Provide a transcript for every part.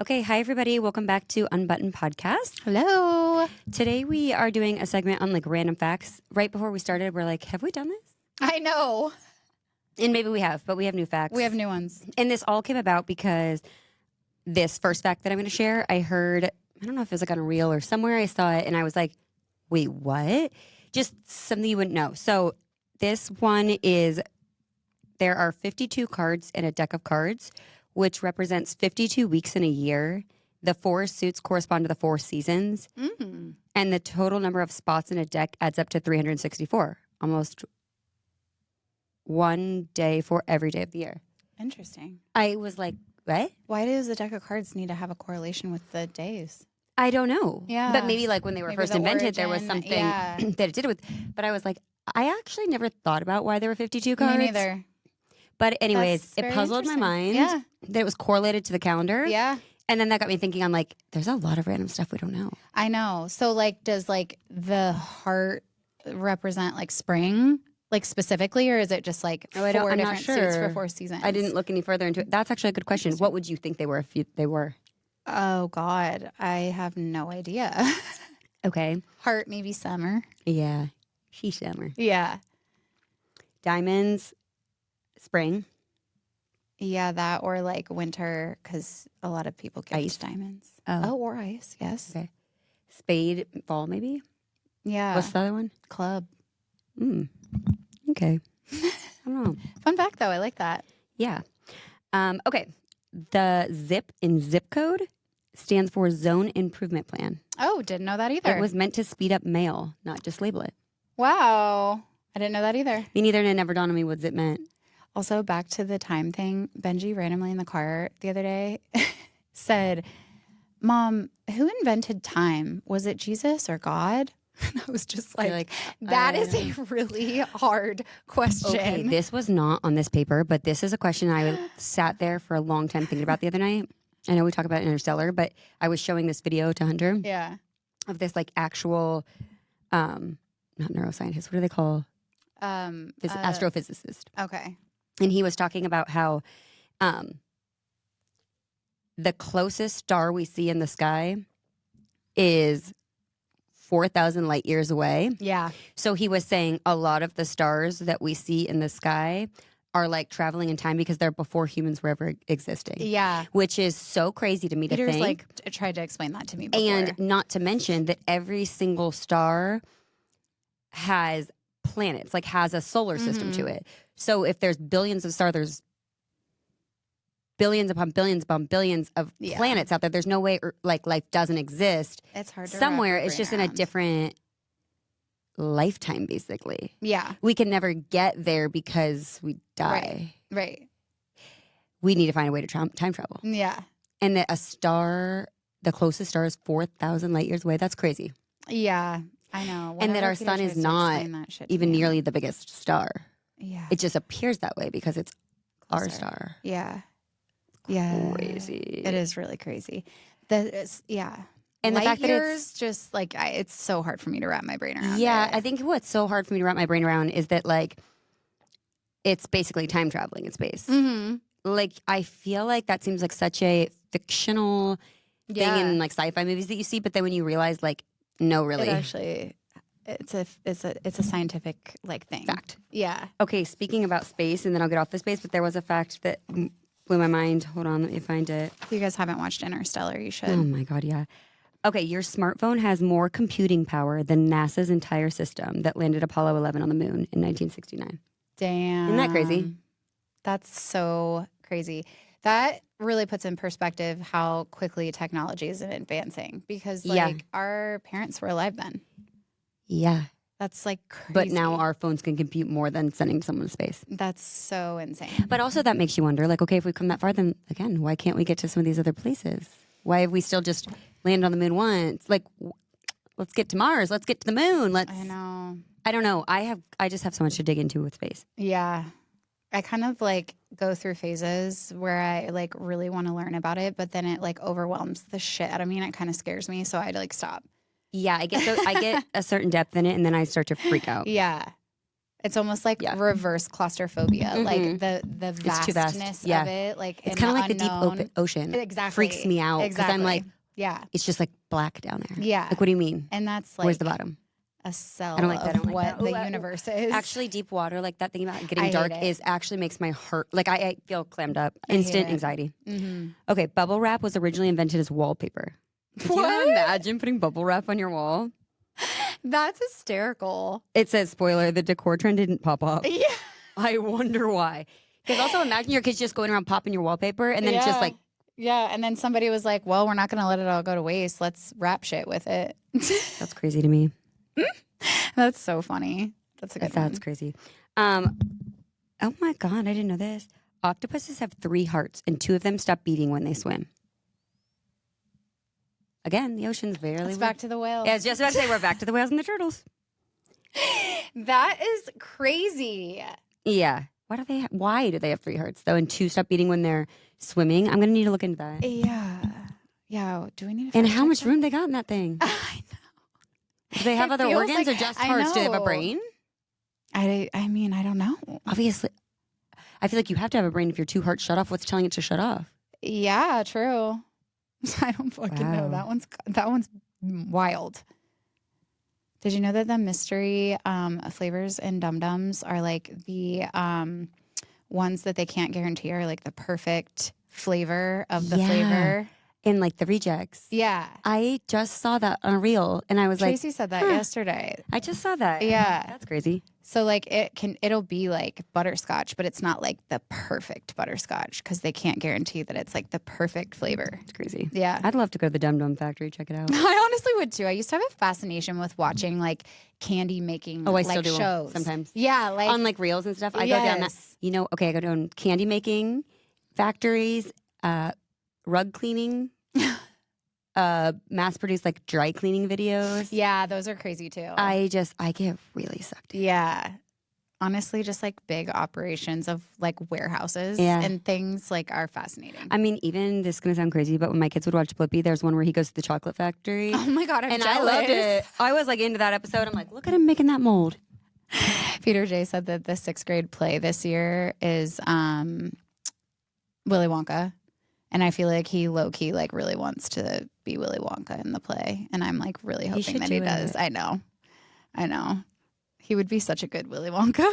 Okay, hi everybody. Welcome back to Unbuttoned Podcast. Hello. Today we are doing a segment on like random facts. Right before we started, we're like, have we done this? I know. And maybe we have, but we have new facts. We have new ones. And this all came about because this first fact that I'm going to share, I heard, I don't know if it was like on a reel or somewhere I saw it, and I was like, wait, what? Just something you wouldn't know. So this one is, there are 52 cards in a deck of cards, which represents 52 weeks in a year. The 4 suits correspond to the 4 seasons. Mm. And the total number of spots in a deck adds up to 364. Almost one day for every day of the year. Interesting. I was like, what? Why does the deck of cards need to have a correlation with the days? I don't know. Yeah. But maybe like when they were first the invented, there was origin, something yeah. that it did it with. But I was like, I actually never thought about why there were 52 cards. Me neither. But anyways, That's it very puzzled my interesting. mind Yeah. that it was correlated to the calendar. Yeah. And then that got me thinking, I'm like, there's a lot of random stuff we don't know. I know. So like, does like the heart represent like spring, like specifically, or is it just like Oh, four I'm different not suits sure. for 4 seasons? I didn't look any further into it. That's actually a good question. What would you think they were if they were? Oh God, I have no idea. Okay. Heart, maybe summer. Yeah. She summer. Yeah. Diamonds, spring. Yeah, that or like winter, because a lot of people give Ice. diamonds. Oh. or ice, yes. Okay. Spade, fall maybe. Yeah. What's the other one? Club. Okay. I don't know. Fun fact, though. I like that. Yeah. Okay. The zip in zip code stands for Zone Improvement Plan. Oh, didn't know that either. It was meant to speed up mail, not just label it. Wow. I didn't know that either. Me neither, and it never dawned on me what zip meant. Also, back to the time thing, Benji randomly in the car the other day said, Mom, who invented time? Was it Jesus or God? And I was just like, that is a really hard question. Okay, this was not on this paper, but this is a question I sat there for a long time thinking about the other night. I know we talk about Interstellar, but I was showing this video to Hunter Yeah. of this like actual, not neuroscientist, what do they call? Astrophysicist. Okay. And he was talking about how the closest star we see in the sky is 4,000 light years away. Yeah. So he was saying a lot of the stars that we see in the sky are like traveling in time because they're before humans were ever existing. Yeah. Which is so crazy to me Peter's to think. like tried to explain that to me before. And not to mention that every single star has planets, like has a solar system to it. So if there's billions of stars, there's billions upon billions of planets out there. There's no way like life doesn't exist. It's hard to somewhere. wrap your It's just brain in a around. different lifetime, basically. Yeah. We can never get there because we die. Right. We need to find a way to time travel. Yeah. And that a star, the closest star is 4,000 light years away. That's crazy. Yeah. I know. And that Whenever our Peter sun tries is to not explain that shit to even me, nearly the biggest star. Yeah. It just appears that way because it's our Closer. star. Yeah. Yeah. Crazy. It is really crazy. Yeah. And the Light fact that years, just like, it's so hard for me to wrap my brain around. Yeah, it. I think what's so hard for me to wrap my brain around is that like it's basically time traveling in space. Mm-hmm. Like I feel like that seems like such a fictional thing in like sci-fi movies that you see, but then when you realize like no, really, It actually, it's a scientific like thing. fact. Yeah. Okay, speaking about space, and then I'll get off the space, but there was a fact that blew my mind. Hold on, let me find it. If you guys haven't watched Interstellar, you should. Oh my God, yeah. Okay, your smartphone has more computing power than NASA's entire system that landed Apollo 11 on the moon in 1969. Damn. Isn't that crazy? That's so crazy. That really puts in perspective how quickly technology is advancing because like our parents were alive then. Yeah. That's like crazy. But now our phones can compute more than sending someone to space. That's so insane. But also that makes you wonder, like, okay, if we've come that far, then again, why can't we get to some of these other places? Why have we still just landed on the moon once? Like, let's get to Mars. Let's get to the moon. I know. I don't know. I just have so much to dig into with space. Yeah. I kind of like go through phases where I like really want to learn about it, but then it like overwhelms the shit out of me and it kind of scares me. So I like stop. Yeah, I get a certain depth in it, and then I start to freak out. Yeah. It's almost like reverse claustrophobia, like the vastness of it. Like it's kind of like the deep ocean. Exactly. Freaks me out because I'm like, it's just like black down there. Yeah. Like, what do you mean? And that's like where's the bottom? A cell I don't like that. of what the universe is. Actually, deep water, like that thing about getting dark, is actually makes my heart. Like I feel clammed up. Instant anxiety. Mm-hmm. Okay, bubble wrap was originally invented as wallpaper. Could you imagine putting bubble wrap on your wall? That's hysterical. It says, spoiler, the decor trend didn't pop up. Yeah. I wonder why. Because also imagine your kids just going around popping your wallpaper and then it's just like. Yeah, and then somebody was like, well, we're not going to let it all go to waste. Let's wrap shit with it. That's crazy to me. That's so funny. That's a good one. That's crazy. Oh my God, I didn't know this. Octopuses have 3 hearts and 2 of them stop beating when they swim. Again, the ocean's barely. It's back to the whales. Yeah, I was just about to say we're back to the whales and the turtles. That is crazy. Yeah. Why do they have 3 hearts though, and 2 stop beating when they're swimming? I'm gonna need to look into that. Yeah. Yeah. Do we need to? And how much room they got in that thing? I know. Do they have other organs or just hearts? Do they have a brain? I mean, I don't know. Obviously, I feel like you have to have a brain if your 2 hearts shut off. What's telling it to shut off? Yeah, true. I don't fucking know. That one's wild. Did you know that the mystery flavors in Dum Dums are like the ones that they can't guarantee are like the perfect flavor of the flavor? In like the rejects. Yeah. I just saw that on a reel and I was like, Tracy said that yesterday. I just saw that. Yeah. That's crazy. So like it'll be like butterscotch, but it's not like the perfect butterscotch because they can't guarantee that it's like the perfect flavor. It's crazy. Yeah. I'd love to go to the Dum Dum factory, check it out. I honestly would too. I used to have a fascination with watching like candy making still do shows. sometimes. Yeah. Like on like reels and stuff. I go down that. You know, okay, I go down candy making factories, rug cleaning. Mass produced like dry cleaning videos. Yeah, those are crazy too. I get really sucked in. Yeah. Honestly, just like big operations of like warehouses and things like are fascinating. I mean, even this is gonna sound crazy, but when my kids would watch Blippi, there's one where he goes to the chocolate factory. Oh my God, I'm jealous. I loved it. I was like into that episode. I'm like, look at him making that mold. Peter J said that the 6th grade play this year is Willy Wonka. And I feel like he low-key like really wants to be Willy Wonka in the play. And I'm like really hoping that he does. I know. He would be such a good Willy Wonka.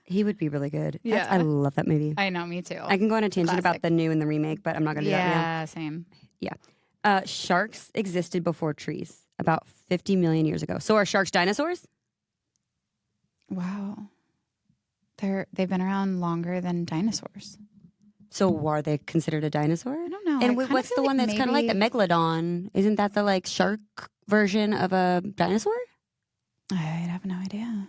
He would be really good. Yeah. I love that movie. I know, me too. I can go on a tangent about the new and the remake, but I'm not going to do that now. Yeah, same. Yeah. Sharks existed before trees about 50 million years ago. So are sharks dinosaurs? Wow. They've been around longer than dinosaurs. So are they considered a dinosaur? I don't know. And what's the one that's kind of like the megalodon? Isn't that the like shark version of a dinosaur? I have no idea.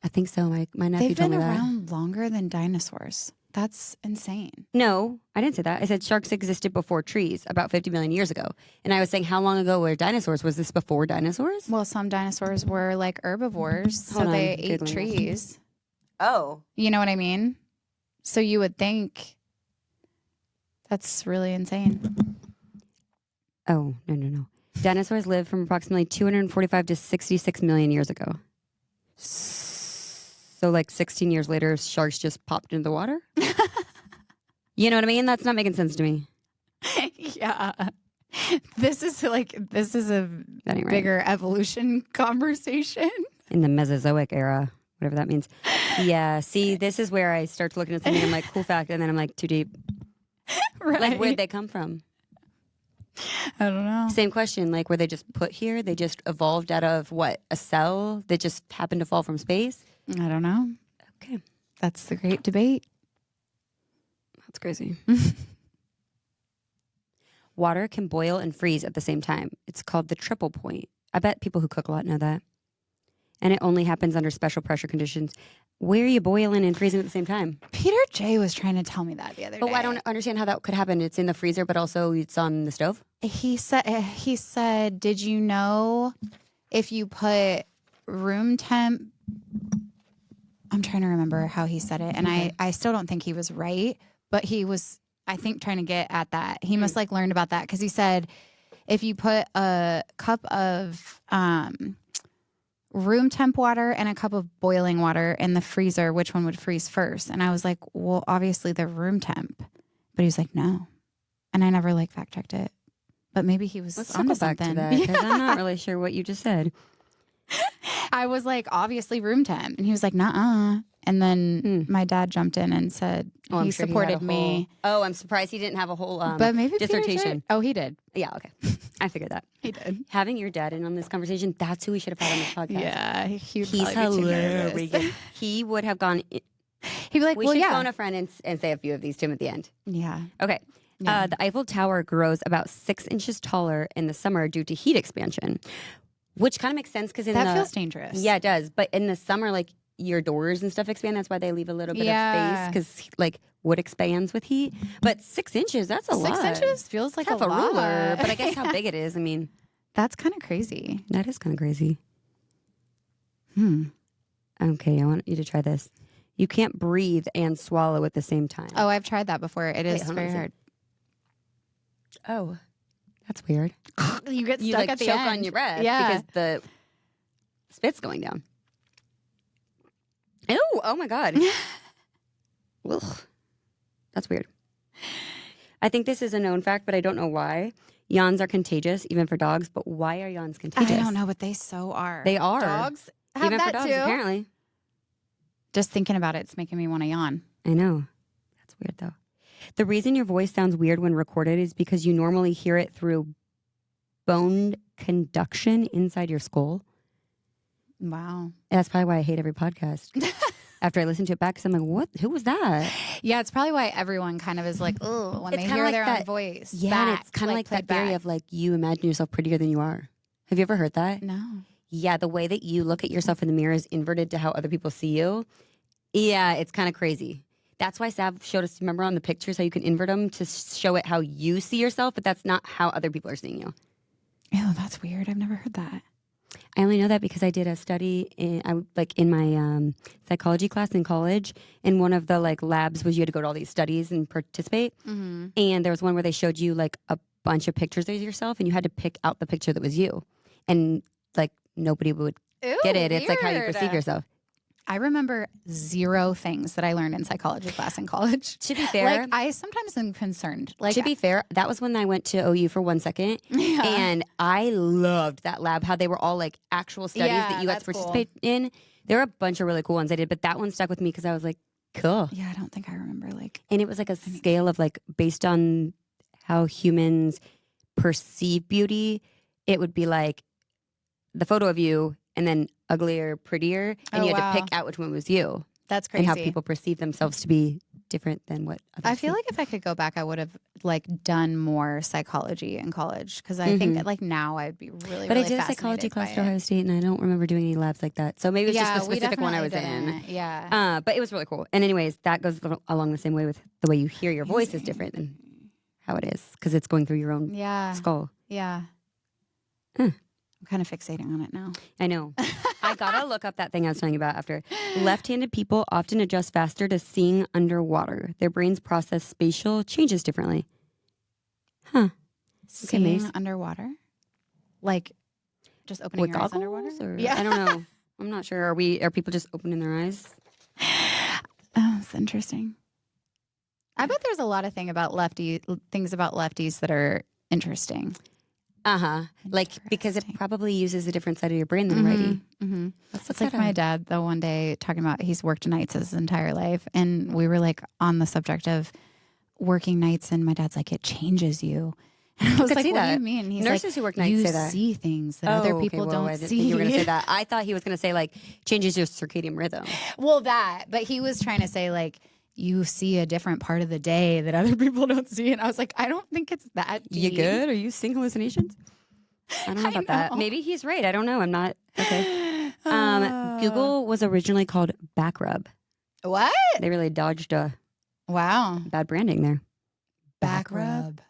I think so. My nephew told me that. They've been around longer than dinosaurs. That's insane. No, I didn't say that. I said sharks existed before trees about 50 million years ago. And I was saying, how long ago were dinosaurs? Was this before dinosaurs? Well, some dinosaurs were like herbivores, so they ate trees. Oh. You know what I mean? So you would think that's really insane. Oh, no. Dinosaurs lived from approximately 245 to 66 million years ago. So like 16 years later, sharks just popped into the water? You know what I mean? That's not making sense to me. Yeah. This is a bigger evolution conversation. In the Mesozoic era, whatever that means. Yeah, see, this is where I start to look at something, I'm like, cool fact, and then I'm like, too deep. Right. Like, where'd they come from? I don't know. Same question. Like, were they just put here? They just evolved out of what? A cell that just happened to fall from space? I don't know. Okay. That's the great debate. That's crazy. Water can boil and freeze at the same time. It's called the triple point. I bet people who cook a lot know that. And it only happens under special pressure conditions. Where are you boiling and freezing at the same time? Peter J was trying to tell me that the other day. But I don't understand how that could happen. It's in the freezer, but also it's on the stove? He said, did you know if you put room temp... I'm trying to remember how he said it. And I still don't think he was right. But he was, I think, trying to get at that. He must like learned about that. Because he said, if you put a cup of... room temp water and a cup of boiling water in the freezer, which one would freeze first? And I was like, well, obviously the room temp. But he was like, no. And I never like fact checked it. But maybe he was Let's onto circle back something. to that because I'm not really sure what you just said. I was like, obviously room temp. And he was like, nuh-uh. And then my dad jumped in and said he sure supported me. Oh, I'm surprised he didn't have a whole But maybe dissertation. Oh, he did. Yeah, okay. I figured that. He did. Having your dad in on this conversation, that's who we should have had on this podcast. Yeah. He's hilarious. He would have gone... He'd be like, we should phone a friend and say a few of these to him at the end. Yeah. Okay. Yeah. The Eiffel Tower grows about 6 inches taller in the summer due to heat expansion, which kind of makes sense because that feels dangerous. Yeah, it does. But in the summer, like your doors and stuff expand. That's why they leave a little bit of space because like wood expands with heat. But 6 inches, that's a lot. 6 inches feels like Half a ruler. lot. But I guess how big it is. I mean, that's kind of crazy. that is kind of crazy. Okay, I want you to try this. You can't breathe and swallow at the same time. Oh, I've tried that before. It is very hard. Oh, that's weird. You get stuck You like at the choke end. on your breath Yeah. because the spit's going down. Ew, oh my God. Ugh. That's weird. I think this is a known fact, but I don't know why. Yawns are contagious, even for dogs. But why are yawns contagious? I don't know, but they so are. They are. Dogs have even that for dogs, too. apparently. Just thinking about it's making me want to yawn. I know. That's weird, though. The reason your voice sounds weird when recorded is because you normally hear it through bone conduction inside your skull. Wow. That's probably why I hate every podcast. After I listen to it back, because I'm like, what? Who was that? Yeah, it's probably why everyone kind of is like, oh, when they hear their own voice. Yeah, and it's kind of like that theory of like you imagine yourself prettier than you are. Have you ever heard that? No. Yeah, the way that you look at yourself in the mirror is inverted to how other people see you. Yeah, it's kind of crazy. That's why Sav showed us, remember on the pictures, how you can invert them to show it how you see yourself, but that's not how other people are seeing you. Oh, that's weird. I've never heard that. I only know that because I did a study in my psychology class in college, and one of the like labs was you had to go to all these studies and participate. Mm-hmm. And there was one where they showed you like a bunch of pictures of yourself, and you had to pick out the picture that was you, and like nobody would get it. It's like how you perceive yourself. I remember 0 things that I learned in psychology class in college. To be fair, like I sometimes am concerned. Like to be fair, that was when I went to OU for 1 second, and I loved that lab. How they were all like actual studies that you got to participate in. There were a bunch of really cool ones I did, but that one stuck with me because I was like, cool. Yeah, I don't think I remember like. And it was like a scale of like based on how humans perceive beauty. It would be like the photo of you, and then uglier, prettier, and you had to pick out which one was you. That's crazy. And how people perceive themselves to be different than what others I feel see. like if I could go back, I would have like done more psychology in college because I think that like now I'd be really. But really I did a psychology class at Ohio State, and I don't remember doing any labs like that. So maybe it's just the specific one I was in. Yeah. But it was really cool. And anyways, that goes along the same way with the way you hear your voice is different than how it is because it's going through your own skull. Yeah. I'm kind of fixating on it now. I know. I gotta look up that thing I was telling you about after. Left-handed people often adjust faster to seeing underwater. Their brains process spatial changes differently. Huh. Seeing underwater? Like just opening with your eyes goggles underwater? Or, yeah. I don't know. I'm not sure. Are people just opening their eyes? Oh, it's interesting. I bet there's a lot of things about lefties that are interesting. Like because it probably uses a different side of your brain than righty. Mm-hmm. It's like my dad, though, one day talking about he's worked nights his entire life. And we were like on the subject of working nights. And my dad's like, it changes you. And I was like, what do you mean? He's nurses like, who work nights you say that. see things that other people don't I didn't see. think you were going to say that. I thought he was going to say like changes your circadian rhythm. Well, but he was trying to say like, you see a different part of the day that other people don't see. And I was like, I don't think it's that deep. You good? Are you seeing hallucinations? I don't know about that. Maybe he's right. I don't know. I'm not. Okay. Google was originally called Back Rub. What? They really dodged a bad branding there. Back rub.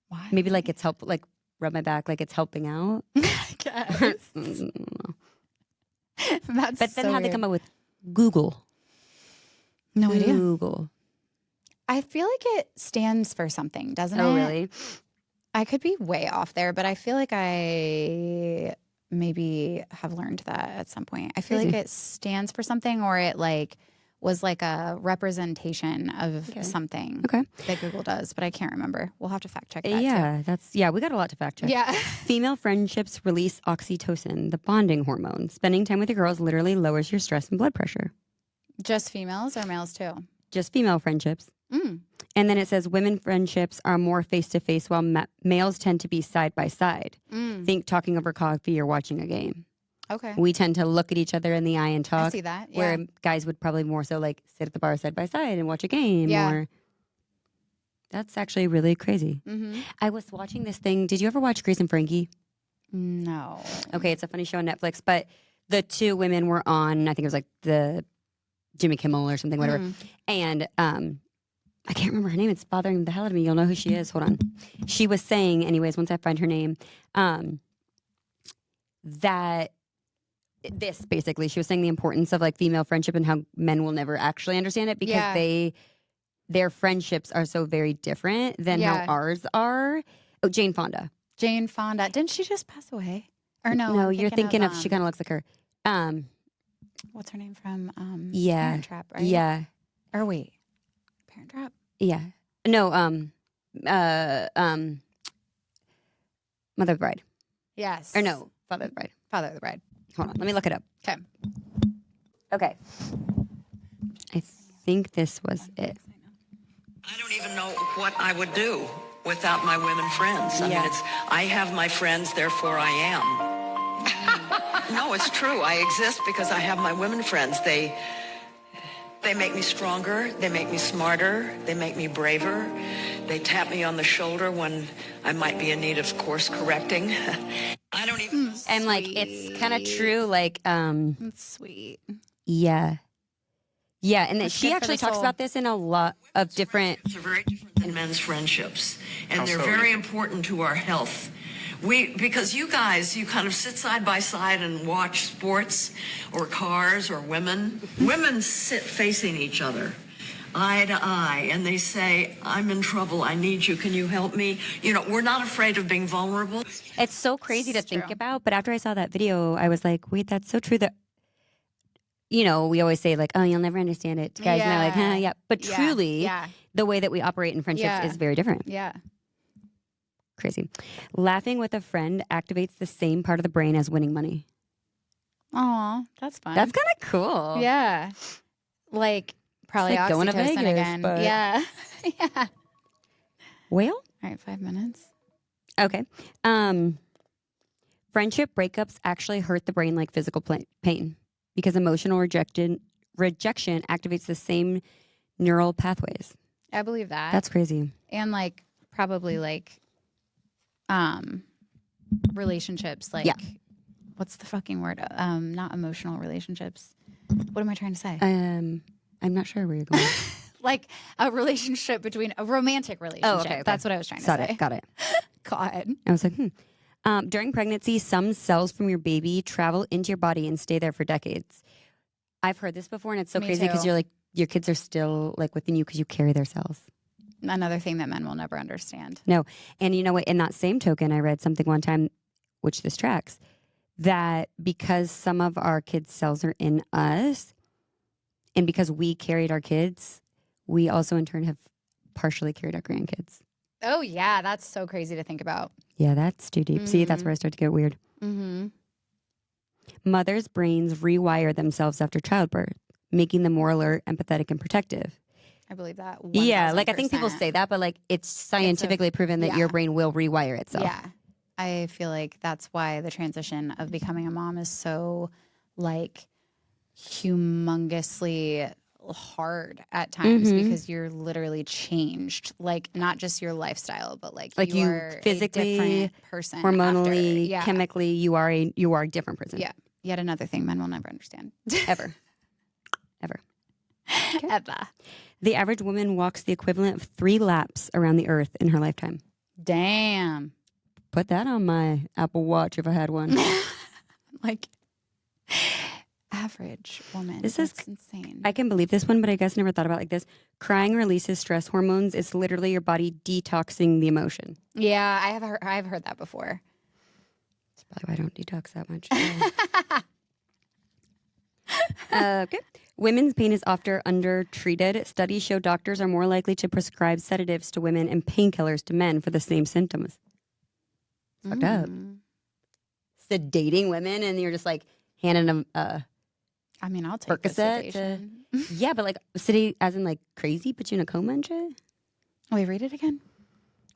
Why? Maybe like it's like rub my back, like it's helping out. I guess. But then how'd they come up with Google? No idea. Google. I feel like it stands for something, doesn't it? Oh, really? I could be way off there, but I feel like maybe have learned that at some point. I feel like it stands for something, or it like was like a representation of something that Google does, but I can't remember. We'll have to fact check that too. We got a lot to fact check. Yeah. Female friendships release oxytocin, the bonding hormone. Spending time with your girls literally lowers your stress and blood pressure. Just females or males too? Just female friendships. And then it says women friendships are more face-to-face while males tend to be side-by-side. Think talking over coffee or watching a game. Okay. We tend to look at each other in the eye and talk. I see that. Yeah. Where guys would probably more so like sit at the bar side-by-side and watch a game. Yeah. That's actually really crazy. I was watching this thing. Did you ever watch Grace and Frankie? No. Okay, it's a funny show on Netflix, but the two women were on, I think it was like the Jimmy Kimmel or something, whatever. And I can't remember her name. It's bothering the hell out of me. You'll know who she is. Hold on. She was saying, anyways, once I find her name, that this basically, she was saying the importance of like female friendship and how men will never actually understand it because their friendships are so very different than how ours are. Oh, Jane Fonda. Jane Fonda. Didn't she just pass away? Or no? No, you're thinking of she kind of looks like her. What's her name from Parent Trap, right? Yeah. Or wait. Parent Trap? Yeah. No, Mother of the Bride. Yes. Or no, Father of the Bride. Father of the Bride. Hold on, let me look it up. Okay. I think this was it. I don't even know what I would do without my women friends. I mean, I have my friends, therefore I am. No, it's true. I exist because I have my women friends. They make me stronger. They make me smarter. They make me braver. They tap me on the shoulder when I might be in need of course correcting. I don't even. And like, it's kind of true. Like, That's sweet. Yeah. Yeah. And then That's she good for actually the talks soul. about this in a lot of different. Friendships are very different than men's friendships, and they're very important to our health. Because you guys, you kind of sit side by side and watch sports or cars or women. Women sit facing each other, eye to eye, and they say, I'm in trouble, I need you, can you help me? You know, we're not afraid of being vulnerable. It's so crazy to It's think true. about. But after I saw that video, I was like, wait, that's so true that, you know, we always say like, oh, you'll never understand it. Guys, and they're like, huh, yeah. But truly, the way that we operate in friendships is very different. Yeah. Crazy. Laughing with a friend activates the same part of the brain as winning money. Aw, that's fun. That's kind of cool. Yeah. Like probably like going to oxytocin Vegas, again. but- Yeah. Yeah. Well, All right, 5 minutes. okay. Friendship breakups actually hurt the brain like physical pain because emotional rejection activates the same neural pathways. I believe that. That's crazy. And like probably like relationships like what's the fucking word? Not emotional relationships. What am I trying to say? I'm not sure where you're going. Like a relationship between a romantic relationship. okay. That's what I was trying to say. Got it. God. I was like, during pregnancy, some cells from your baby travel into your body and stay there for decades. I've heard this before, and it's so Me crazy because too. you're like, your kids are still like within you because you carry their cells. Another thing that men will never understand. No. And you know what? In that same token, I read something one time, which this tracks, that because some of our kids' cells are in us, and because we carried our kids, we also in turn have partially carried our grandkids. Oh yeah, that's so crazy to think about. Yeah, that's too deep. See, that's where I start to get weird. Mm-hmm. Mothers' brains rewire themselves after childbirth, making them more alert, empathetic, and protective. I believe that. 1000%. Yeah, like I think people say that, but like it's scientifically proven that your brain will rewire itself. Yeah. I feel like that's why the transition of becoming a mom is so like humongously hard at times because you're literally changed. Like not just your lifestyle, but like you are physically, a different person. hormonally, after. chemically, you are a different person. Yeah. Yet another thing men will never understand. Ever. Ever. The average woman walks the equivalent of 3 laps around the earth in her lifetime. Damn. Put that on my Apple Watch if I had one. Like average woman. This That's is insane. I can believe this one, but I guess never thought about it like this. Crying releases stress hormones. It's literally your body detoxing the emotion. Yeah, I've heard that before. It's Probably why I don't detox that much. Okay. Women's pain is often undertreated. Studies show doctors are more likely to prescribe sedatives to women and painkillers to men for the same symptoms. It's fucked up. Sedating women, and you're just like handing them I mean, I'll take the Percocet. sedation. Yeah, but like sedate as in like crazy, put you in a coma and shit. Wait, read it again.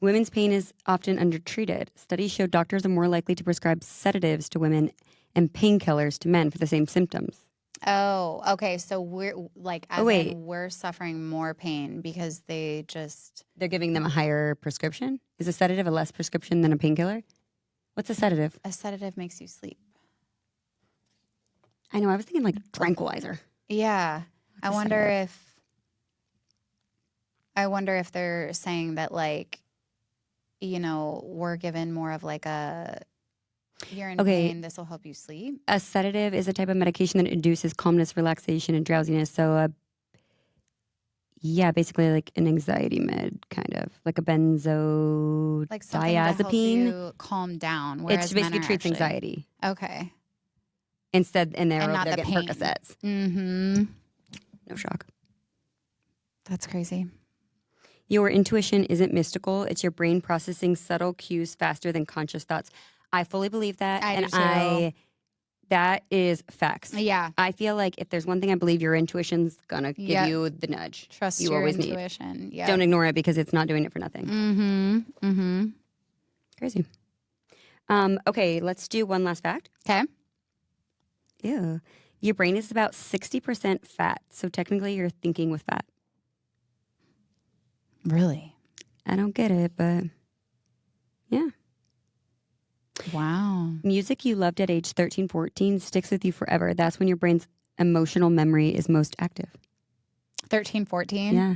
Women's pain is often undertreated. Studies show doctors are more likely to prescribe sedatives to women and painkillers to men for the same symptoms. Oh, okay. So we're like, we're suffering more pain because they're giving them a higher prescription. Is a sedative a less prescription than a painkiller? What's a sedative? A sedative makes you sleep. I know. I was thinking like tranquilizer. Yeah. What's I a wonder if they're saying that, like, you know, we're given more of like you're in pain, this will help you sleep. A sedative is a type of medication that induces calmness, relaxation, and drowsiness. So, basically like an anxiety med, kind of like a benzodiazepine. Like something to help you calm down. Whereas It basically treats actually... anxiety. Okay. Instead, and they're not the getting pain. Percocets. Mm-hmm. No shock. That's crazy. Your intuition isn't mystical. It's your brain processing subtle cues faster than conscious thoughts. I fully believe that. I do too. That is facts. Yeah. I feel like if there's one thing I believe, your intuition's going to give you the nudge. Trust you your always intuition. Need. Yeah. Don't ignore it because it's not doing it for nothing. Mm-hmm. Mm-hmm. Crazy. Okay, let's do one last fact. Okay. Yeah. Your brain is about 60% fat. So technically you're thinking with fat. Really? I don't get it, but yeah. Wow. Music you loved at age 13, 14 sticks with you forever. That's when your brain's emotional memory is most active. 13, 14? Yeah.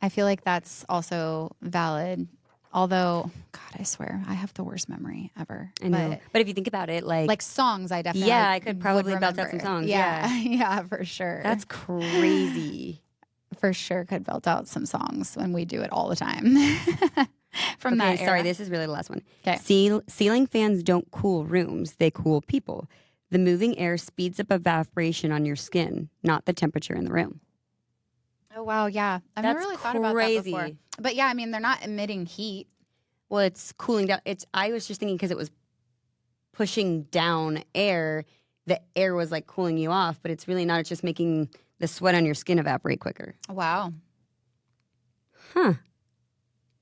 I feel like that's also valid. Although, God, I swear, I have the worst memory ever. I know. But if you think about it, like songs, I definitely yeah, I could probably belt remember. out some songs. Yeah. Yeah, for sure. That's crazy. For sure could belt out some songs when we do it all the time. From that era. Sorry, this is really the last one. Okay. Ceiling fans don't cool rooms, they cool people. The moving air speeds up evaporation on your skin, not the temperature in the room. Oh, wow, yeah. I've never really thought about that before. But yeah, I mean, they're not emitting heat. Well, it's cooling down. I was just thinking because it was pushing down air, the air was like cooling you off, but it's really not. It's just making the sweat on your skin evaporate quicker. Wow. Huh.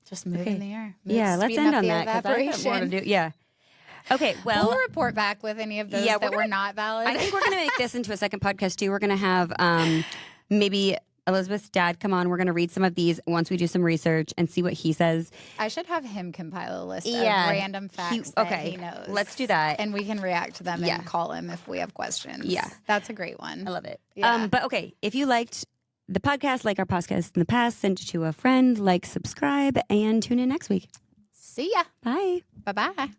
Just move in the air. Let's end on that because I have more to do. Yeah. Okay, well. We'll report back with any of those that were not valid. I think we're going to make this into a second podcast too. We're going to have maybe Elizabeth's dad come on. We're going to read some of these once we do some research and see what he says. I should have him compile a list of random facts that he knows. Let's do that. And we can react to them and call him if we have questions. Yeah. That's a great one. I love it. Yeah. But okay, if you liked the podcast, like our podcast in the past, send it to a friend, like, subscribe, and tune in next week. See ya. Bye. Bye-bye.